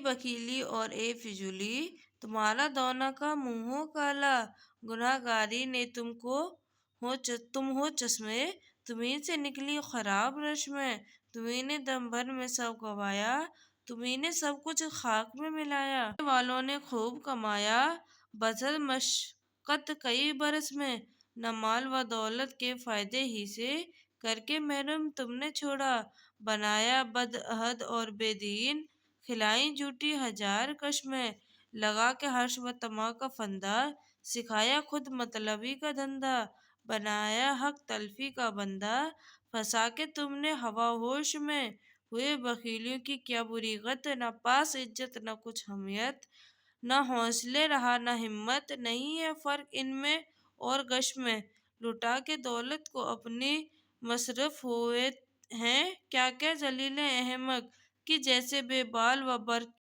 بخیلی اور اے فضولی، تمہارا دونوں کا منہ ہو کالا، گناہ گاری نے تم ہو چشمے، تمہیں سے نکلی خراب رشمیں، تمہیں نے دم بھر میں سب گوایا، تمہیں نے سب کچھ خاک میں ملایا۔ کرنے والوں نے خوب کمایا، بذل مشقت کئی برس میں، نہ مال و دولت کے فائدے ہی سے، کر کے محروم تم نے چھوڑا، بنایا بدعہد اور بے دین، کھلائیں جھوٹی ہزار کشمیں، لگا کے حرص و طمع کا پھندہ، سکھایا خود مطلبی کا دھندا، بنایا حق تلفی کا بندہ، پھنسا کے تم نے ہوا ہوش میں، ہوئے بخیلوں کی کیا بری غت، نہ پاس عزت نہ کچھ حمیت، نہ حوصلے رہا نہ ہمت، نہیں ہے فرق ان میں اور غش میں، لٹا کے دولت کو اپنی مصرف ہوئے ہیں کیا کیا ذلیل احمق، کہ جیسے بے بال و پر